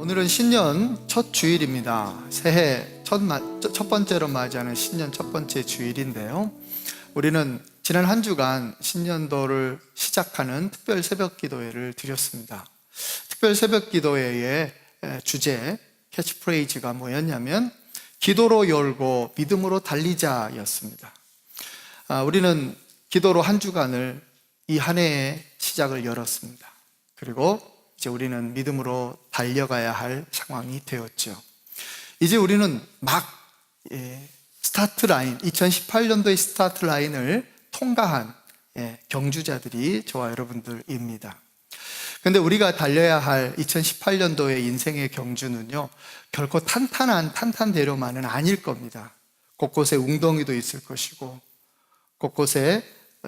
오늘은 신년 첫 주일입니다. 새해 첫 번째로 맞이하는 신년 첫 번째 주일인데요. 우리는 지난 한 주간 신년도를 시작하는 특별 새벽 기도회를 드렸습니다. 특별 새벽 기도회의 주제, 캐치프레이즈가 뭐였냐면 기도로 열고 믿음으로 달리자였습니다. 우리는 기도로 한 주간을 이 한 해의 시작을 열었습니다. 그리고 이제 우리는 믿음으로 달려가야 할 상황이 되었죠. 이제 우리는 막 스타트 라인, 2018년도의 스타트 라인을 통과한 경주자들이 저와 여러분들입니다. 그런데 우리가 달려야 할 2018년도의 인생의 경주는요, 결코 탄탄대로만은 아닐 겁니다. 곳곳에 웅덩이도 있을 것이고, 곳곳에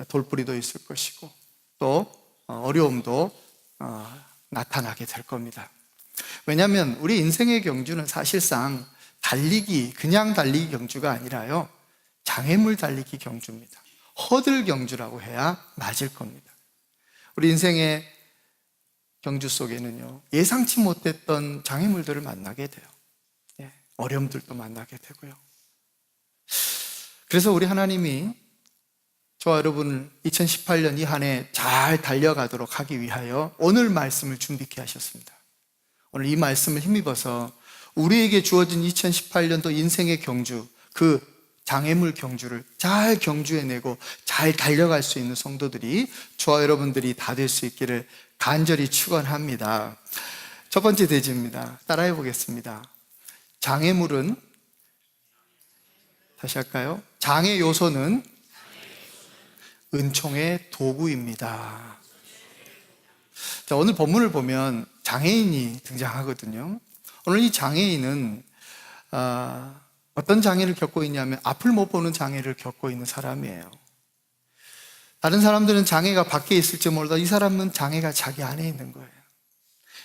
돌부리도 있을 것이고, 또 어려움도 나타나게 될 겁니다. 왜냐하면 우리 인생의 경주는 사실상 그냥 달리기 경주가 아니라요, 장애물 달리기 경주입니다. 허들 경주라고 해야 맞을 겁니다. 우리 인생의 경주 속에는요, 예상치 못했던 장애물들을 만나게 돼요. 어려움들도 만나게 되고요. 그래서 우리 하나님이 저와 여러분을 2018년 이 한 해 잘 달려가도록 하기 위하여 오늘 말씀을 준비케 하셨습니다. 오늘 이 말씀을 힘입어서 우리에게 주어진 2018년도 인생의 경주, 그 장애물 경주를 잘 경주해내고 잘 달려갈 수 있는 성도들이, 저와 여러분들이 다 될 수 있기를 간절히 축원합니다. 첫 번째 대지입니다. 따라해 보겠습니다. 장애물은, 다시 할까요? 장애 요소는 은총의 도구입니다. 자, 오늘 본문을 보면 장애인이 등장하거든요. 오늘 이 장애인은 어떤 장애를 겪고 있냐면 앞을 못 보는 장애를 겪고 있는 사람이에요. 다른 사람들은 장애가 밖에 있을지 몰라도 이 사람은 장애가 자기 안에 있는 거예요.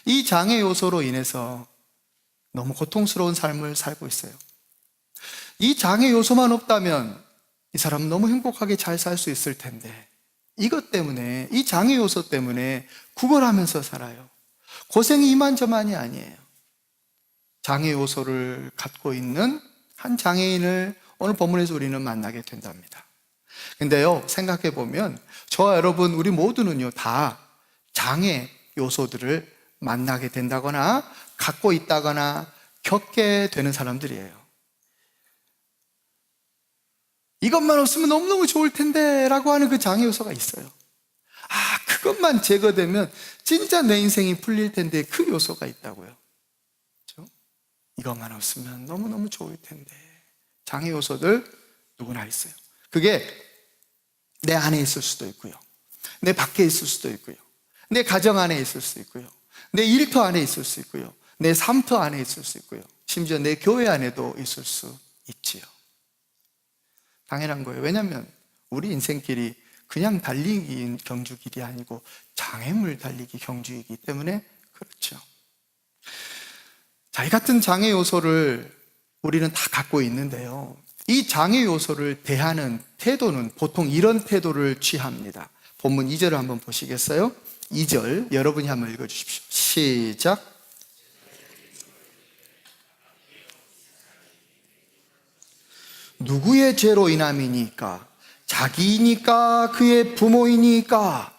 이 장애 요소로 인해서 너무 고통스러운 삶을 살고 있어요. 이 장애 요소만 없다면 이 사람은 너무 행복하게 잘 살 수 있을 텐데, 이것 때문에, 이 장애 요소 때문에 구걸하면서 살아요. 고생이 이만저만이 아니에요. 장애 요소를 갖고 있는 한 장애인을 오늘 본문에서 우리는 만나게 된답니다. 근데요, 생각해 보면 저와 여러분, 우리 모두는요, 다 장애 요소들을 만나게 된다거나 갖고 있다거나 겪게 되는 사람들이에요. 이것만 없으면 너무너무 좋을 텐데 라고 하는 그 장애 요소가 있어요. 그것만 제거되면 진짜 내 인생이 풀릴 텐데, 그 요소가 있다고요. 그렇죠? 이것만 없으면 너무너무 좋을 텐데. 장애 요소들 누구나 있어요. 그게 내 안에 있을 수도 있고요, 내 밖에 있을 수도 있고요, 내 가정 안에 있을 수 있고요, 내 일터 안에 있을 수 있고요, 내 삶터 안에 있을 수 있고요, 심지어 내 교회 안에도 있을 수 있지요. 당연한 거예요. 왜냐하면 우리 인생길이 그냥 달리기 경주길이 아니고 장애물 달리기 경주이기 때문에 그렇죠. 자, 이 같은 장애 요소를 우리는 다 갖고 있는데요, 이 장애 요소를 대하는 태도는 보통 이런 태도를 취합니다. 본문 2절을 한번 보시겠어요? 2절 여러분이 한번 읽어주십시오. 시작. 누구의 죄로 인함이니까? 자기이니까? 그의 부모이니까?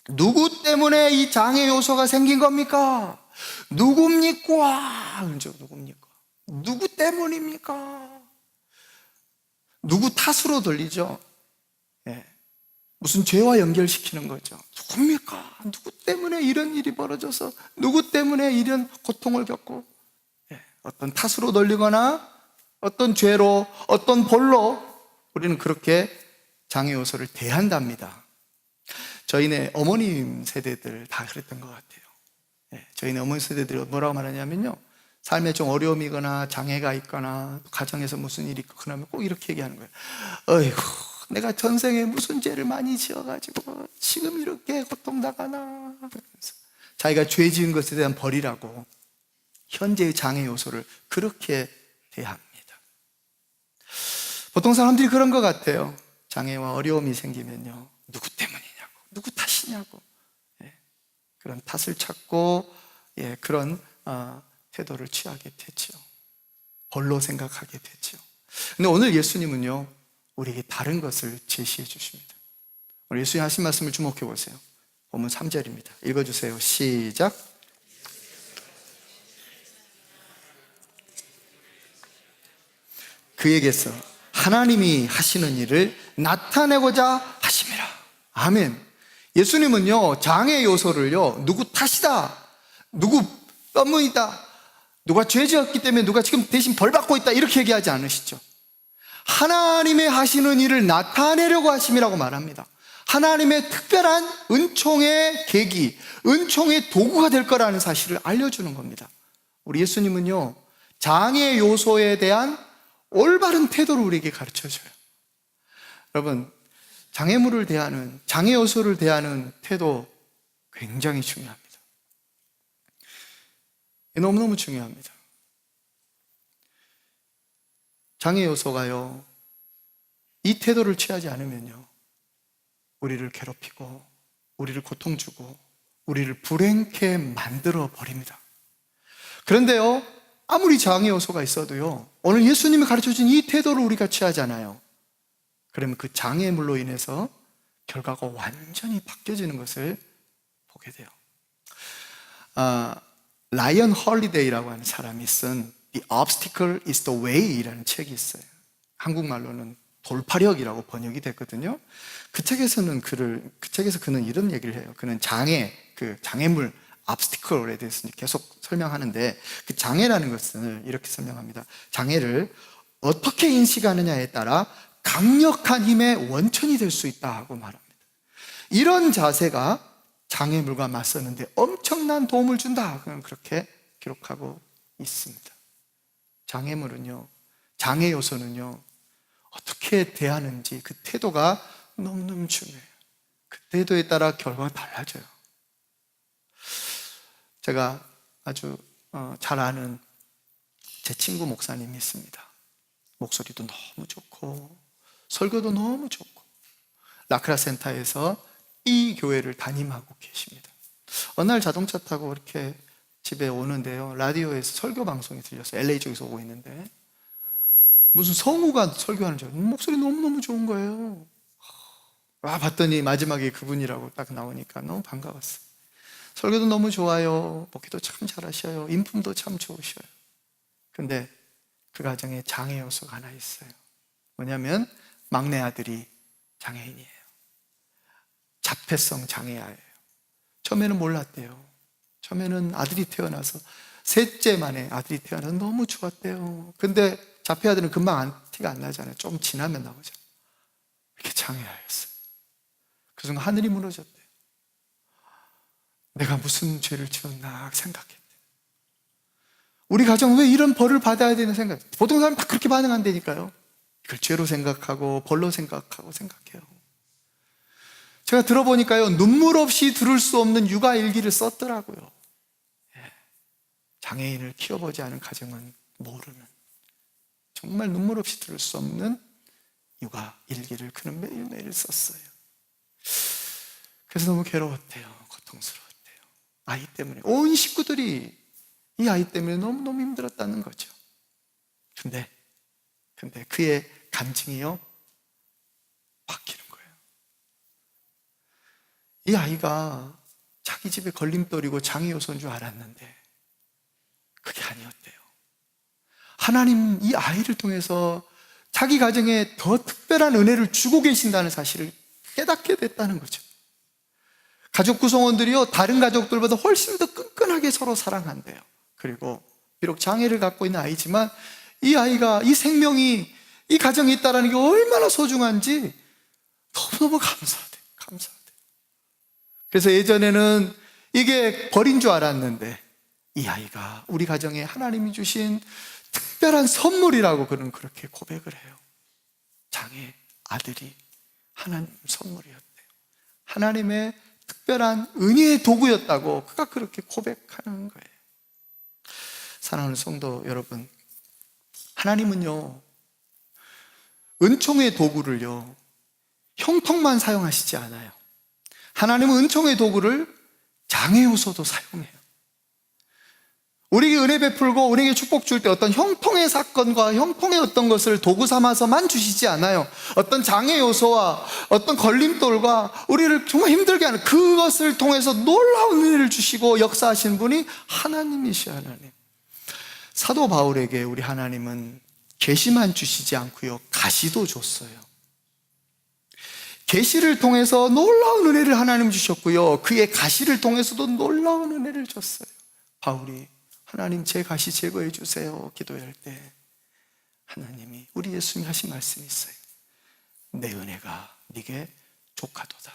누구 때문에 이 장애 요소가 생긴 겁니까? 누굽니까? 누굽니까? 누구 때문입니까? 누구 탓으로 들리죠? 무슨 죄와 연결시키는 거죠. 누굽니까? 누구 때문에 이런 일이 벌어져서, 누구 때문에 이런 고통을 겪고, 어떤 탓으로 돌리거나 어떤 죄로, 어떤 벌로 우리는 그렇게 장애 요소를 대한답니다. 저희네 어머님 세대들 다 그랬던 것 같아요. 저희네 어머니 세대들이 뭐라고 말하냐면요, 삶에 좀 어려움이거나 장애가 있거나 가정에서 무슨 일이 있고 그러면 꼭 이렇게 얘기하는 거예요. 어이구, 내가 전생에 무슨 죄를 많이 지어가지고 지금 이렇게 고통당하나. 자기가 죄 지은 것에 대한 벌이라고 현재의 장애 요소를 그렇게 대합니다. 보통 사람들이 그런 것 같아요. 장애와 어려움이 생기면요, 누구 때문이냐고, 누구 탓이냐고, 그런 탓을 찾고, 그런 태도를 취하게 되죠. 벌로 생각하게 되죠. 근데 오늘 예수님은요, 우리에게 다른 것을 제시해 주십니다. 오늘 예수님 하신 말씀을 주목해 보세요. 본문 3절입니다. 읽어주세요. 시작. 그에게서 하나님이 하시는 일을 나타내고자 하심이라. 아멘. 예수님은요, 장애 요소를요, 누구 탓이다, 누구 때문이다, 누가 죄 지었기 때문에 누가 지금 대신 벌 받고 있다, 이렇게 얘기하지 않으시죠. 하나님의 하시는 일을 나타내려고 하심이라고 말합니다. 하나님의 특별한 은총의 계기, 은총의 도구가 될 거라는 사실을 알려주는 겁니다. 우리 예수님은요, 장애 요소에 대한 올바른 태도를 우리에게 가르쳐줘요. 여러분, 장애물을 대하는, 장애 요소를 대하는 태도 굉장히 중요합니다. 너무너무 중요합니다. 장애 요소가요, 이 태도를 취하지 않으면요, 우리를 괴롭히고, 우리를 고통 주고, 우리를 불행케 만들어 버립니다. 그런데요, 아무리 장애 요소가 있어도요, 오늘 예수님이 가르쳐준 이 태도를 우리가 취하잖아요. 그러면 그 장애물로 인해서 결과가 완전히 바뀌어지는 것을 보게 돼요. 라이언 홀리데이라고 하는 사람이 쓴 The Obstacle is the Way라는 책이 있어요. 한국말로는 돌파력이라고 번역이 됐거든요. 그 책에서 그는 이런 얘기를 해요. 그는 장애물, obstacle에 대해서 계속 설명하는데, 그 장애라는 것을 이렇게 설명합니다. 장애를 어떻게 인식하느냐에 따라 강력한 힘의 원천이 될 수 있다 하고 말합니다. 이런 자세가 장애물과 맞서는데 엄청난 도움을 준다, 그렇게 기록하고 있습니다. 장애물은요, 장애 요소는요, 어떻게 대하는지 그 태도가 너무너무 중요해요. 그 태도에 따라 결과가 달라져요. 제가 아주 잘 아는 제 친구 목사님이 있습니다. 목소리도 너무 좋고 설교도 너무 좋고 라크라 센터에서 이 교회를 담임하고 계십니다. 어느 날 자동차 타고 이렇게 집에 오는데요, 라디오에서 설교 방송이 들렸어요. LA 쪽에서 오고 있는데 무슨 성우가 설교하는 줄 알고 목소리 너무너무 좋은 거예요. 봤더니 마지막에 그분이라고 딱 나오니까 너무 반가웠어요. 설교도 너무 좋아요, 목회도 참 잘하셔요, 인품도 참 좋으셔요. 근데 그 가정에 장애 요소가 하나 있어요. 뭐냐면 막내 아들이 장애인이에요. 자폐성 장애아예요. 처음에는 몰랐대요. 처음에는 아들이 태어나서, 셋째 만에 아들이 태어나서 너무 좋았대요. 근데 자폐 아들은 금방 티가 안 나잖아요. 좀 지나면 나오죠. 이렇게 장애아였어요. 그 순간 하늘이 무너졌대요. 내가 무슨 죄를 지었나 생각했대요. 우리 가정은 왜 이런 벌을 받아야 되는 생각, 보통 사람은 다 그렇게 반응한다니까요. 이걸 죄로 생각하고 벌로 생각해요. 제가 들어보니까요, 눈물 없이 들을 수 없는 육아일기를 썼더라고요. 장애인을 키워보지 않은 가정은 모르는, 정말 눈물 없이 들을 수 없는 육아일기를 그는 매일매일 썼어요. 그래서 너무 괴로웠대요. 고통스러웠대요. 아이 때문에, 온 식구들이 이 아이 때문에 너무너무 힘들었다는 거죠. 근데 그의 간증이요, 바뀌는 거예요. 이 아이가 자기 집에 걸림돌이고 장애 요소인 줄 알았는데 그게 아니었대요. 하나님 이 아이를 통해서 자기 가정에 더 특별한 은혜를 주고 계신다는 사실을 깨닫게 됐다는 거죠. 가족 구성원들이요, 다른 가족들보다 훨씬 더 끈끈하게 서로 사랑한대요. 그리고 비록 장애를 갖고 있는 아이지만 이 아이가, 이 생명이 이 가정에 있다는 게 얼마나 소중한지 너무너무 감사하대요. 그래서 예전에는 이게 벌인 줄 알았는데 이 아이가 우리 가정에 하나님이 주신 특별한 선물이라고 그는 그렇게 고백을 해요. 장애 아들이 하나님 선물이었대요. 하나님의 특별한 은혜의 도구였다고 그가 그렇게 고백하는 거예요. 사랑하는 성도 여러분, 하나님은요, 은총의 도구를요, 형통만 사용하시지 않아요. 하나님은 은총의 도구를 장애 요소도 사용해요. 우리에게 은혜 베풀고 우리에게 축복 줄 때 어떤 형통의 사건과 형통의 어떤 것을 도구 삼아서만 주시지 않아요. 어떤 장애 요소와 어떤 걸림돌과 우리를 정말 힘들게 하는 그것을 통해서 놀라운 은혜를 주시고 역사하시는 분이 하나님이시여. 하나님. 사도 바울에게 우리 하나님은 계시만 주시지 않고요, 가시도 줬어요. 계시를 통해서 놀라운 은혜를 하나님 주셨고요, 그의 가시를 통해서도 놀라운 은혜를 줬어요. 바울이 하나님 제 가시 제거해 주세요 기도할 때 하나님이 우리 예수님이 하신 말씀이 있어요. 내 은혜가 네게 족하도다.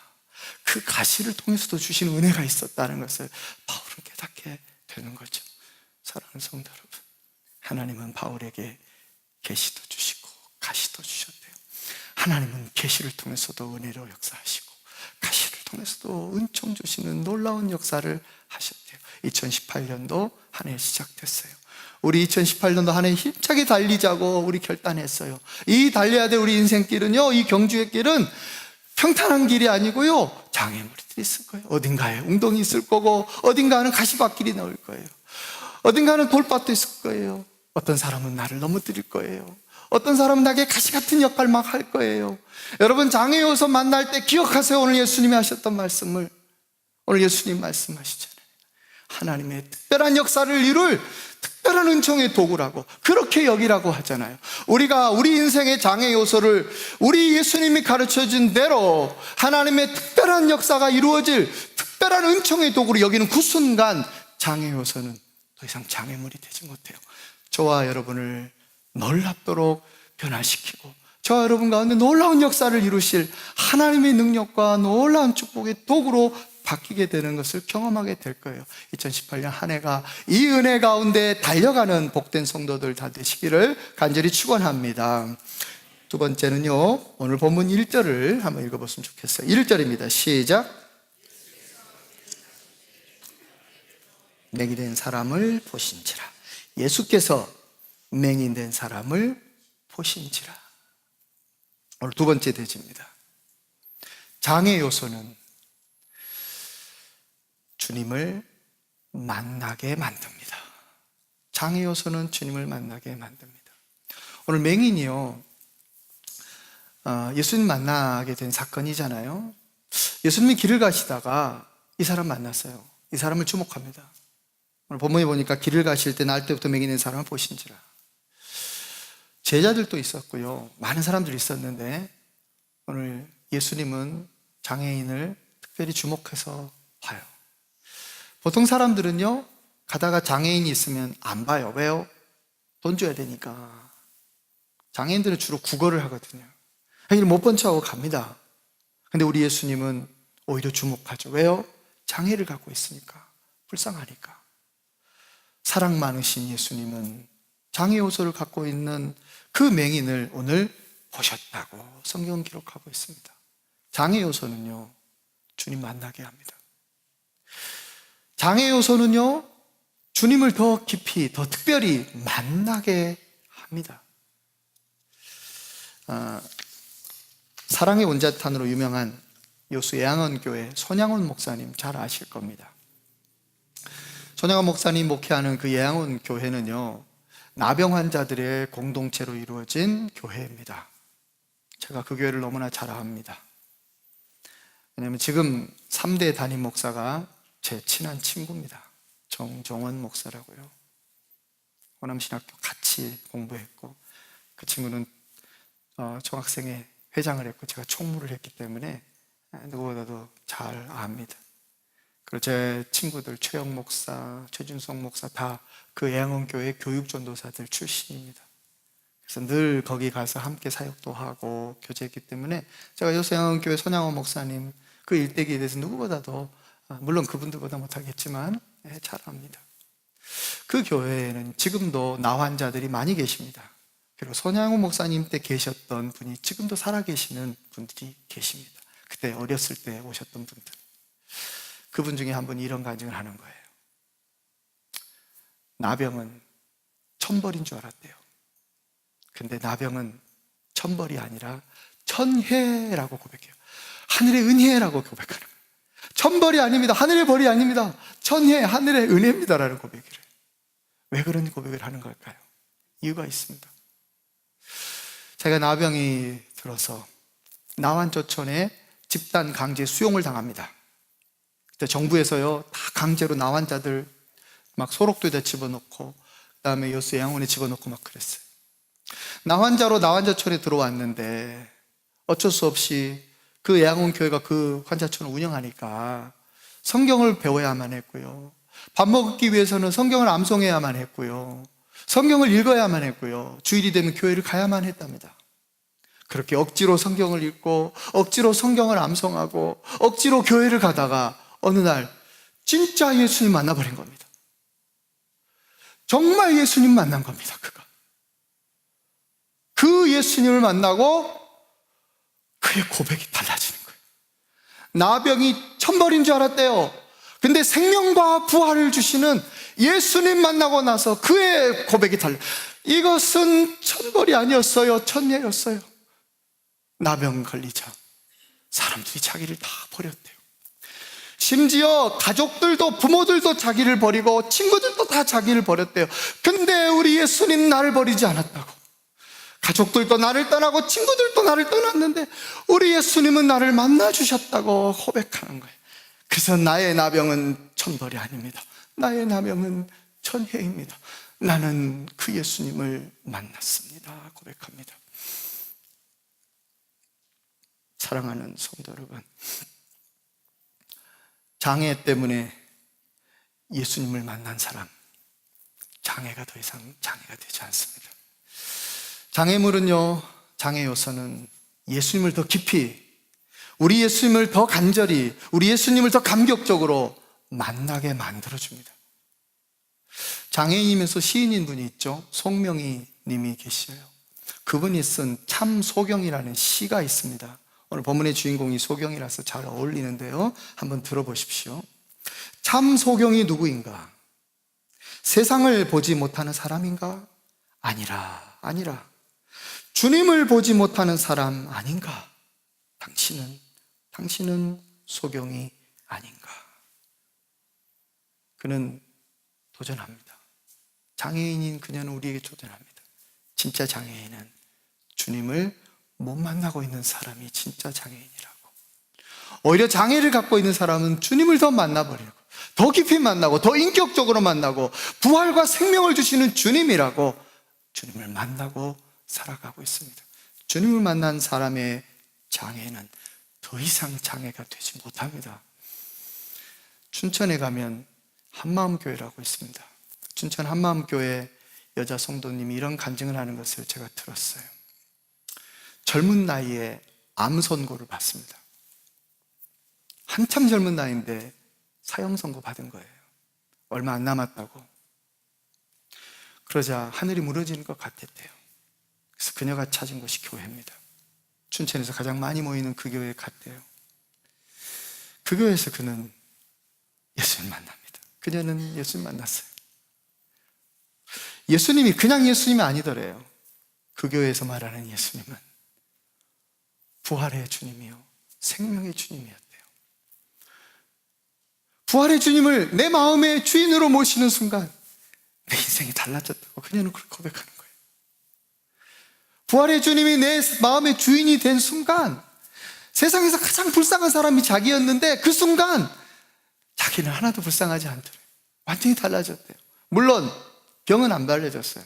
그 가시를 통해서도 주신 은혜가 있었다는 것을 바울은 깨닫게 되는 거죠. 사랑하는 성도 여러분, 하나님은 바울에게 계시도 주시고 가시도 주셨대요. 하나님은 계시를 통해서도 은혜로 역사하시고 가시를 통해서도 은총 주시는 놀라운 역사를 하셨대요. 2018년도 한 해 시작됐어요. 우리 2018년도 한 해 힘차게 달리자고 우리 결단했어요. 이 달려야 될 우리 인생길은요, 이 경주의 길은 평탄한 길이 아니고요, 장애물들이 있을 거예요. 어딘가에 웅덩이 있을 거고, 어딘가는 가시밭길이 나올 거예요. 어딘가는 돌밭도 있을 거예요. 어떤 사람은 나를 넘어뜨릴 거예요. 어떤 사람은 나에게 가시 같은 역할 막 할 거예요. 여러분, 장애 요소 만날 때 기억하세요. 오늘 예수님이 하셨던 말씀을. 오늘 예수님 말씀하시잖아요. 하나님의 특별한 역사를 이룰 특별한 은총의 도구라고 그렇게 여기라고 하잖아요. 우리가 우리 인생의 장애 요소를 우리 예수님이 가르쳐준 대로 하나님의 특별한 역사가 이루어질 특별한 은총의 도구로 여기는 그 순간 장애 요소는 더 이상 장애물이 되지 못해요. 저와 여러분을 놀랍도록 변화시키고 저와 여러분 가운데 놀라운 역사를 이루실 하나님의 능력과 놀라운 축복의 도구로 바뀌게 되는 것을 경험하게 될 거예요. 2018년 한 해가 이 은혜 가운데 달려가는 복된 성도들 다 되시기를 간절히 축원합니다. 두 번째는요, 오늘 본문 1절을 한번 읽어봤으면 좋겠어요. 1절입니다. 시작. 맹인된 사람을 보신지라. 예수께서 맹인된 사람을 보신지라. 오늘 두 번째 대지입니다. 장애 요소는 주님을 만나게 만듭니다. 장애 요소는 주님을 만나게 만듭니다. 오늘 맹인이요, 예수님 만나게 된 사건이잖아요. 예수님이 길을 가시다가 이 사람 만났어요. 이 사람을 주목합니다. 오늘 본문에 보니까 길을 가실 때 날 때부터 맹인된 사람을 보신지라. 제자들도 있었고요, 많은 사람들이 있었는데 오늘 예수님은 장애인을 특별히 주목해서 봐요. 보통 사람들은요, 가다가 장애인이 있으면 안 봐요. 왜요? 돈 줘야 되니까. 장애인들은 주로 구걸을 하거든요. 못 본 척하고 갑니다. 근데 우리 예수님은 오히려 주목하죠. 왜요? 장애를 갖고 있으니까, 불쌍하니까. 사랑 많으신 예수님은 장애 요소를 갖고 있는 그 맹인을 오늘 보셨다고 성경은 기록하고 있습니다. 장애 요소는요, 주님 만나게 합니다. 장애 요소는요, 주님을 더 깊이, 더 특별히 만나게 합니다. 사랑의 원자탄으로 유명한 여수 예양원교회 손양원 목사님 잘 아실 겁니다. 손양원 목사님 목회하는 그 예양원 교회는요, 나병 환자들의 공동체로 이루어진 교회입니다. 제가 그 교회를 너무나 잘 압니다. 왜냐하면 지금 3대 담임 목사가 제 친한 친구입니다. 정종원 목사라고요. 호남신학교 같이 공부했고, 그 친구는 중학생회 회장을 했고 제가 총무를 했기 때문에 누구보다도 잘 압니다. 그리고 제 친구들 최영 목사, 최준성 목사 다 그 예양원교회 교육전도사들 출신입니다. 그래서 늘 거기 가서 함께 사역도 하고 교제했기 때문에 제가 여수예양원교회 손양원 목사님 그 일대기에 대해서 누구보다도, 물론 그분들보다 못하겠지만 잘 압니다. 그 교회에는 지금도 나환자들이 많이 계십니다. 그리고 손양원 목사님 때 계셨던 분이 지금도 살아계시는 분들이 계십니다. 그때 어렸을 때 오셨던 분들. 그분 중에 한 분이 이런 간증을 하는 거예요. 나병은 천벌인 줄 알았대요. 근데 나병은 천벌이 아니라 천혜라고 고백해요. 하늘의 은혜라고 고백하는 거예요. 천벌이 아닙니다. 하늘의 벌이 아닙니다. 천혜, 하늘의 은혜입니다라는 고백을 해요. 왜 그런 고백을 하는 걸까요? 이유가 있습니다. 제가 나병이 들어서 나환조천에 집단 강제 수용을 당합니다. 그때 정부에서요, 다 강제로 나환자들 막 소록도에다 집어넣고, 그 다음에 여수 양원에 집어넣고 막 그랬어요. 나환자로 나환자촌에 들어왔는데 어쩔 수 없이 그 양원 교회가 그 환자촌을 운영하니까 성경을 배워야만 했고요, 밥 먹기 위해서는 성경을 암송해야만 했고요, 성경을 읽어야만 했고요, 주일이 되면 교회를 가야만 했답니다. 그렇게 억지로 성경을 읽고 억지로 성경을 암송하고 억지로 교회를 가다가 어느 날 진짜 예수님 만나버린 겁니다. 정말 예수님 만난 겁니다. 그 예수님을 만나고 그의 고백이 달라지는 거예요. 나병이 천벌인 줄 알았대요. 근데 생명과 부활을 주시는 예수님 만나고 나서 그의 고백이 달라. 이것은 천벌이 아니었어요, 천예였어요. 나병 걸리자 사람들이 자기를 다 버렸대요. 심지어 가족들도, 부모들도 자기를 버리고 친구들도 다 자기를 버렸대요. 근데 우리 예수님 나를 버리지 않았다고. 가족들도 나를 떠나고 친구들도 나를 떠났는데 우리 예수님은 나를 만나주셨다고 고백하는 거예요. 그래서 나의 나병은 천벌이 아닙니다. 나의 나병은 천혜입니다. 나는 그 예수님을 만났습니다. 고백합니다. 사랑하는 성도 여러분, 장애 때문에 예수님을 만난 사람, 장애가 더 이상 장애가 되지 않습니다. 장애물은요, 장애 요소는 예수님을 더 깊이, 우리 예수님을 더 간절히, 우리 예수님을 더 감격적으로 만나게 만들어줍니다. 장애인이면서 시인인 분이 있죠. 송명희 님이 계셔요. 그분이 쓴 참 소경이라는 시가 있습니다. 오늘 본문의 주인공이 소경이라서 잘 어울리는데요, 한번 들어보십시오. 참 소경이 누구인가? 세상을 보지 못하는 사람인가? 아니라 주님을 보지 못하는 사람 아닌가? 당신은 소경이 아닌가? 그는 도전합니다. 장애인인 그녀는 우리에게 도전합니다. 진짜 장애인은 주님을 못 만나고 있는 사람이 진짜 장애인이라고. 오히려 장애를 갖고 있는 사람은 주님을 더 만나버리고 더 깊이 만나고 더 인격적으로 만나고 부활과 생명을 주시는 주님이라고 주님을 만나고 살아가고 있습니다. 주님을 만난 사람의 장애는 더 이상 장애가 되지 못합니다. 춘천에 가면 한마음교회라고 있습니다. 춘천 한마음교회 여자 성도님이 이런 간증을 하는 것을 제가 들었어요. 젊은 나이에 암 선고를 받습니다. 한참 젊은 나이인데 사형 선고 받은 거예요. 얼마 안 남았다고. 그러자 하늘이 무너지는 것 같았대요. 그래서 그녀가 찾은 곳이 교회입니다. 춘천에서 가장 많이 모이는 그 교회에 갔대요. 그 교회에서 그는 예수님 만납니다. 그녀는 예수님 만났어요. 예수님이 그냥 예수님이 아니더래요. 그 교회에서 말하는 예수님은 부활의 주님이요, 생명의 주님이었대요. 부활의 주님을 내 마음의 주인으로 모시는 순간 내 인생이 달라졌다고 그녀는 그렇게 고백하는 거예요. 부활의 주님이 내 마음의 주인이 된 순간 세상에서 가장 불쌍한 사람이 자기였는데 그 순간 자기는 하나도 불쌍하지 않더래요. 완전히 달라졌대요. 물론 병은 안 달라졌어요.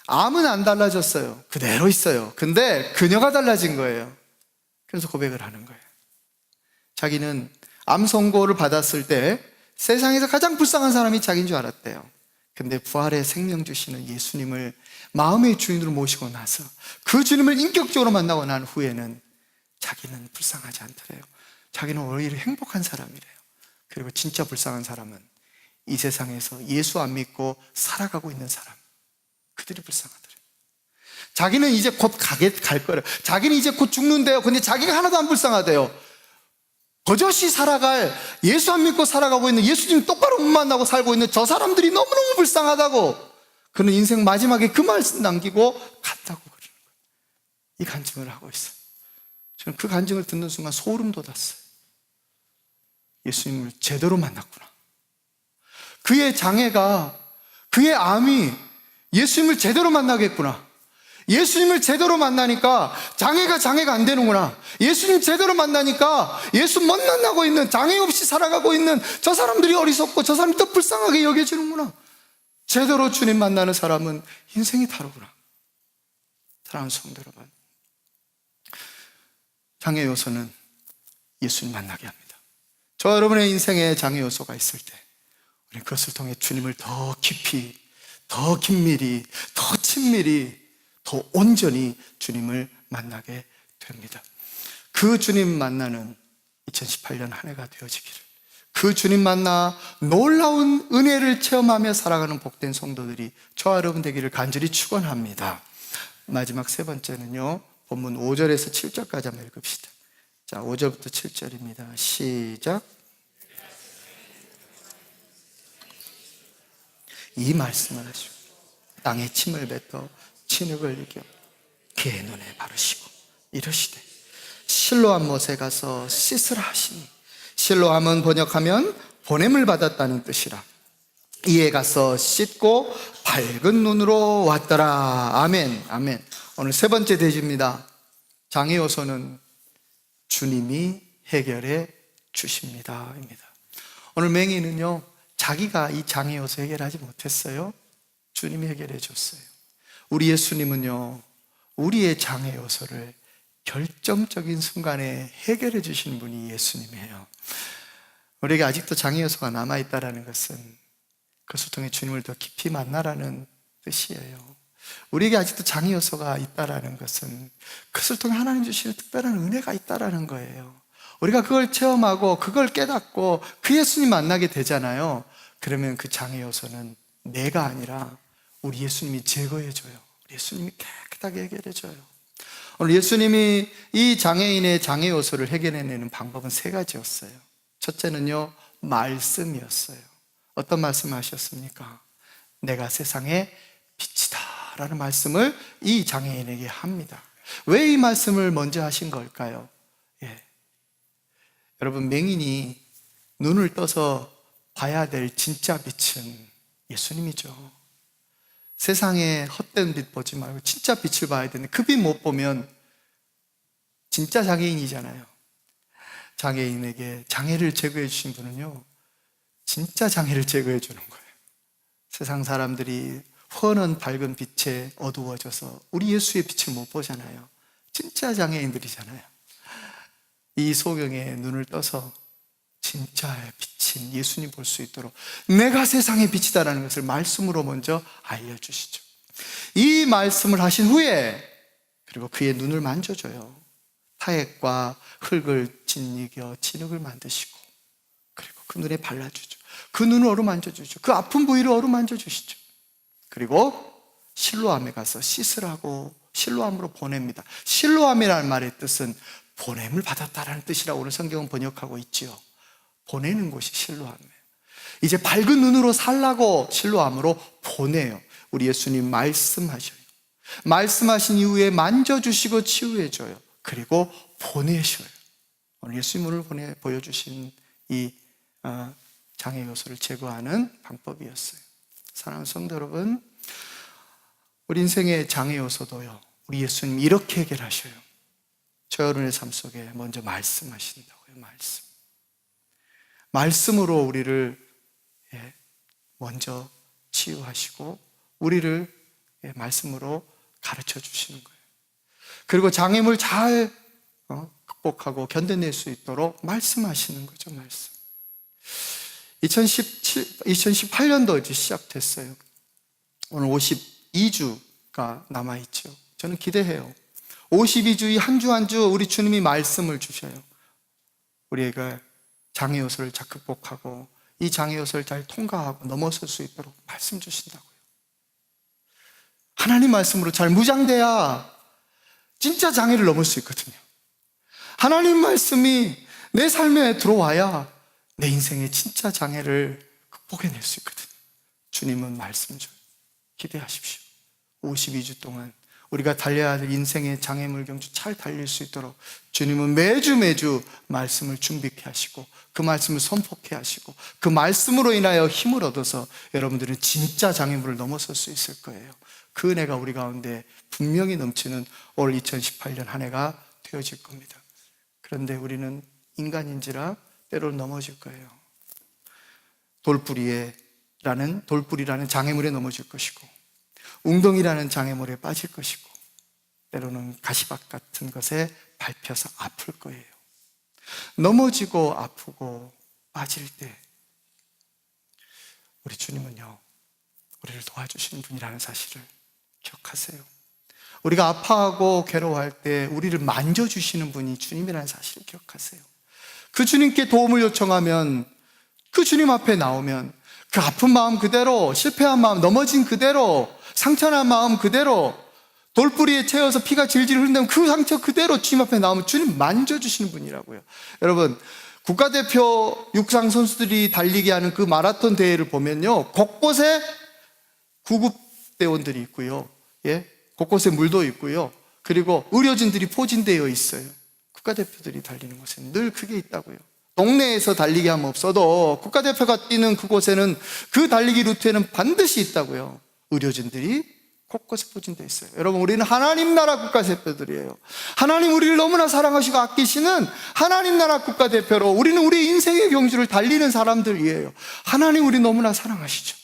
암은 안 달라졌어요. 그대로 있어요. 근데 그녀가 달라진 거예요. 그래서 고백을 하는 거예요. 자기는 암 선고를 받았을 때 세상에서 가장 불쌍한 사람이 자기인 줄 알았대요. 근데 부활의 생명 주시는 예수님을 마음의 주인으로 모시고 나서 그 주님을 인격적으로 만나고 난 후에는 자기는 불쌍하지 않더래요. 자기는 오히려 행복한 사람이래요. 그리고 진짜 불쌍한 사람은 이 세상에서 예수 안 믿고 살아가고 있는 사람, 그들이 불쌍하더래요. 자기는 이제 곧 갈 거래요. 자기는 이제 곧 죽는데요. 근데 자기가 하나도 안 불쌍하대요. 버젓이 살아갈, 예수 안 믿고 살아가고 있는, 예수님 똑바로 못 만나고 살고 있는 저 사람들이 너무너무 불쌍하다고 그는 인생 마지막에 그 말씀 남기고 갔다고 그러는 거예요. 이 간증을 하고 있어요. 저는 그 간증을 듣는 순간 소름 돋았어요. 예수님을 제대로 만났구나. 그의 장애가 그의 암이 예수님을 제대로 만나겠구나. 예수님을 제대로 만나니까 장애가 안 되는구나. 예수님 제대로 만나니까 예수 못 만나고 있는, 장애 없이 살아가고 있는 저 사람들이 어리석고 저 사람이 더 불쌍하게 여겨지는구나. 제대로 주님 만나는 사람은 인생이 다르구나. 사랑하는 성도 여러분, 장애 요소는 예수님 만나게 합니다. 저 여러분의 인생에 장애 요소가 있을 때 우리 그것을 통해 주님을 더 깊이, 더 긴밀히, 더 친밀히, 더 온전히 주님을 만나게 됩니다. 그 주님 만나는 2018년 한 해가 되어지기를, 그 주님 만나 놀라운 은혜를 체험하며 살아가는 복된 성도들이 저와 여러분 되기를 간절히 축원합니다. 마지막 세 번째는요, 본문 5절에서 7절까지 한번 읽읍시다. 자, 5절부터 7절입니다. 시작. 이 말씀을 하시고 땅에 침을 뱉어 진흙을 이겨 그의 눈에 바르시고 이르시되 실로암 못에 가서 씻으라 하시니, 실로암은 번역하면 보냄을 받았다는 뜻이라. 이에 가서 씻고 밝은 눈으로 왔더라. 아멘. 아멘. 오늘 세 번째 대지입니다. 장애 요소는 주님이 해결해 주십니다 입니다. 오늘 맹인은요, 자기가 이 장애 요소 해결하지 못했어요. 주님이 해결해 줬어요. 우리 예수님은요, 우리의 장애 요소를 결정적인 순간에 해결해 주시는 분이 예수님이에요. 우리에게 아직도 장애 요소가 남아있다는 것은 그것을 통해 주님을 더 깊이 만나라는 뜻이에요. 우리에게 아직도 장애 요소가 있다는 것은 그것을 통해 하나님 주시는 특별한 은혜가 있다는 거예요. 우리가 그걸 체험하고 그걸 깨닫고 그 예수님 만나게 되잖아요. 그러면 그 장애 요소는 내가 아니라 우리 예수님이 제거해줘요. 우리 예수님이 깨끗하게 해결해줘요. 오늘 예수님이 이 장애인의 장애 요소를 해결해내는 방법은 세 가지였어요. 첫째는요, 말씀이었어요. 어떤 말씀을 하셨습니까? 내가 세상의 빛이다 라는 말씀을 이 장애인에게 합니다. 왜 이 말씀을 먼저 하신 걸까요? 여러분, 맹인이 눈을 떠서 봐야 될 진짜 빛은 예수님이죠. 세상에 헛된 빛 보지 말고 진짜 빛을 봐야 되는데 그 빛 못 보면 진짜 장애인이잖아요. 장애인에게 장애를 제거해 주신 분은요, 진짜 장애를 제거해 주는 거예요. 세상 사람들이 훤한 밝은 빛에 어두워져서 우리 예수의 빛을 못 보잖아요. 진짜 장애인들이잖아요. 이 소경의 눈을 떠서 진짜의 빛인 예수님 볼 수 있도록 내가 세상의 빛이다라는 것을 말씀으로 먼저 알려주시죠. 이 말씀을 하신 후에 그리고 그의 눈을 만져줘요. 타액과 흙을 짓이겨 진흙을 만드시고 그리고 그 눈에 발라주죠. 그 눈을 어루만져주죠. 그 아픈 부위를 어루만져주시죠. 그리고 실로암에 가서 씻으라고 실로암으로 보냅니다. 실로암이라는 말의 뜻은 보냄을 받았다라는 뜻이라고 오늘 성경은 번역하고 있지요. 보내는 곳이 실로암이에요. 이제 밝은 눈으로 살라고 실로암으로 보내요. 우리 예수님 말씀하셔요. 말씀하신 이후에 만져주시고 치유해줘요. 그리고 보내셔요. 오늘 예수님 오늘 보여주신 이 장애 요소를 제거하는 방법이었어요. 사랑하는 성도 여러분, 우리 인생의 장애 요소도요, 우리 예수님 이렇게 해결하셔요. 저 여러분의 삶 속에 먼저 말씀하신다고요. 말씀으로 우리를 먼저 치유하시고 우리를 말씀으로 가르쳐 주시는 거예요. 그리고 장애물 잘 극복하고 견뎌낼 수 있도록 말씀하시는 거죠. 말씀. 2018년도 이제 시작됐어요. 오늘 52주가 남아있죠. 저는 기대해요. 52주 한 주 한 주 우리 주님이 말씀을 주셔요. 우리가 장애 요소를 잘 극복하고 이 장애 요소를 잘 통과하고 넘어설 수 있도록 말씀 주신다고요. 하나님 말씀으로 잘 무장돼야 진짜 장애를 넘을 수 있거든요. 하나님 말씀이 내 삶에 들어와야 내 인생의 진짜 장애를 극복해낼 수 있거든요. 주님은 말씀 줘요. 기대하십시오. 52주 동안 우리가 달려야 할 인생의 장애물 경주 잘 달릴 수 있도록 주님은 매주 말씀을 준비케 하시고 그 말씀을 선포케 하시고 그 말씀으로 인하여 힘을 얻어서 여러분들은 진짜 장애물을 넘어설 수 있을 거예요. 그 은혜가 우리 가운데 분명히 넘치는 올 2018년 한 해가 되어질 겁니다. 그런데 우리는 인간인지라 때로는 넘어질 거예요. 돌뿌리라는 장애물에 넘어질 것이고, 웅덩이라는 장애물에 빠질 것이고, 때로는 가시밭 같은 것에 밟혀서 아플 거예요. 넘어지고 아프고 빠질 때 우리 주님은요, 우리를 도와주시는 분이라는 사실을 기억하세요. 우리가 아파하고 괴로워할 때 우리를 만져주시는 분이 주님이라는 사실을 기억하세요. 그 주님께 도움을 요청하면, 그 주님 앞에 나오면 그 아픈 마음 그대로, 실패한 마음, 넘어진 그대로, 상처난 마음 그대로, 돌뿌리에 채워서 피가 질질 흐른다면 그 상처 그대로 주님 앞에 나오면 주님 만져주시는 분이라고요. 여러분, 국가대표 육상 선수들이 달리게 하는 그 마라톤 대회를 보면요, 곳곳에 구급대원들이 있고요, 곳곳에 물도 있고요, 그리고 의료진들이 포진되어 있어요. 국가대표들이 달리는 곳에는 늘 그게 있다고요. 동네에서 달리기 하면 없어도 국가대표가 뛰는 그곳에는, 그 달리기 루트에는 반드시 있다고요. 의료진들이 곳곳에 포진되어 있어요. 여러분, 우리는 하나님 나라 국가대표들이에요. 하나님 우리를 너무나 사랑하시고 아끼시는 하나님 나라 국가대표로 우리는 우리 인생의 경주를 달리는 사람들이에요. 하나님 우리 너무나 사랑하시죠.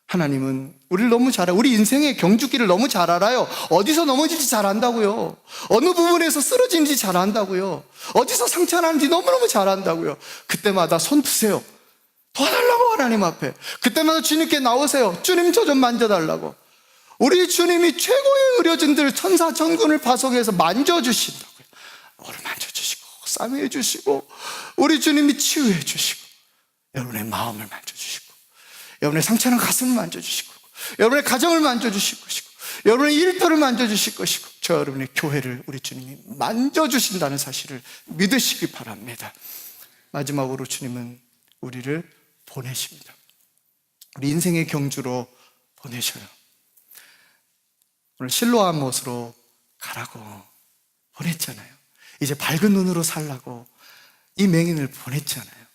하나님은 우리를 너무 잘 알아요. 우리 인생의 경주길을 너무 잘 알아요. 어디서 넘어질지 잘 안다고요. 어느 부분에서 쓰러지는지 잘 안다고요. 어디서 상처나는지 너무너무 잘 안다고요. 그때마다 손 드세요. 도와달라고, 하나님 앞에. 그때마다 주님께 나오세요. 주님 저 좀 만져달라고. 우리 주님이 최고의 의료진들, 천사 천군을 파송해서 만져주신다고요. 오늘 만져주시고 싸매해 주시고, 우리 주님이 치유해 주시고, 여러분의 마음을 만져주시고, 여러분의 상처난 가슴을 만져주시고, 여러분의 가정을 만져주실 것이고, 여러분의 일터를 만져주실 것이고, 저 여러분의 교회를 우리 주님이 만져주신다는 사실을 믿으시기 바랍니다. 마지막으로 주님은 우리를 보내십니다. 우리 인생의 경주로 보내셔요. 오늘 실로암 못으로 가라고 보냈잖아요. 이제 밝은 눈으로 살라고 이 맹인을 보냈잖아요.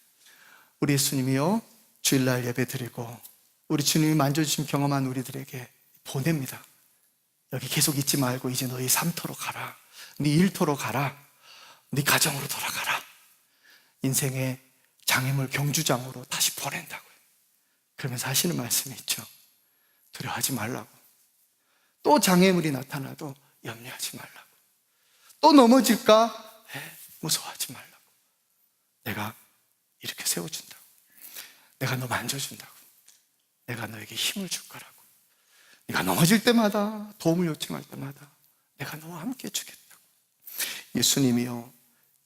우리 예수님이요, 주일날 예배 드리고 우리 주님이 만져주신 경험한 우리들에게 보냅니다. 여기 계속 있지 말고 이제 너희 삶터로 가라, 네 일터로 가라, 네 가정으로 돌아가라. 인생의 장애물 경주장으로 다시 보낸다고요. 그러면서 하시는 말씀이 있죠. 두려워하지 말라고. 또 장애물이 나타나도 염려하지 말라고. 또 넘어질까? 무서워하지 말라고. 내가 이렇게 세워준다고. 내가 너 만져준다고. 내가 너에게 힘을 줄 거라고. 네가 넘어질 때마다, 도움을 요청할 때마다 내가 너와 함께 해주겠다고. 예수님이요,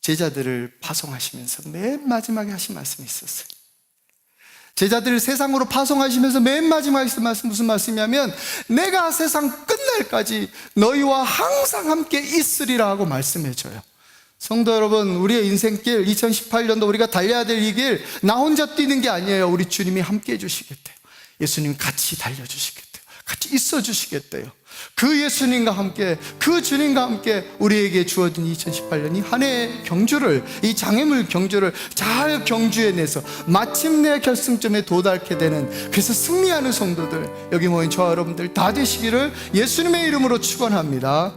제자들을 파송하시면서 맨 마지막에 하신 말씀이 있었어요. 제자들을 세상으로 파송하시면서 맨 마지막에 하신 말씀, 무슨 말씀이냐면, 내가 세상 끝날까지 너희와 항상 함께 있으리라 하고 말씀해줘요. 성도 여러분, 우리의 인생길 2018년도 우리가 달려야 될 이 길, 나 혼자 뛰는 게 아니에요. 우리 주님이 함께 해주시겠대요. 예수님 같이 달려주시겠대요. 같이 있어 주시겠대요. 그 예수님과 함께, 그 주님과 함께 우리에게 주어진 2018년이 한 해의 경주를, 이 장애물 경주를 잘 경주해내서 마침내 결승점에 도달하게 되는, 그래서 승리하는 성도들, 여기 모인 저와 여러분들 다 되시기를 예수님의 이름으로 축원합니다.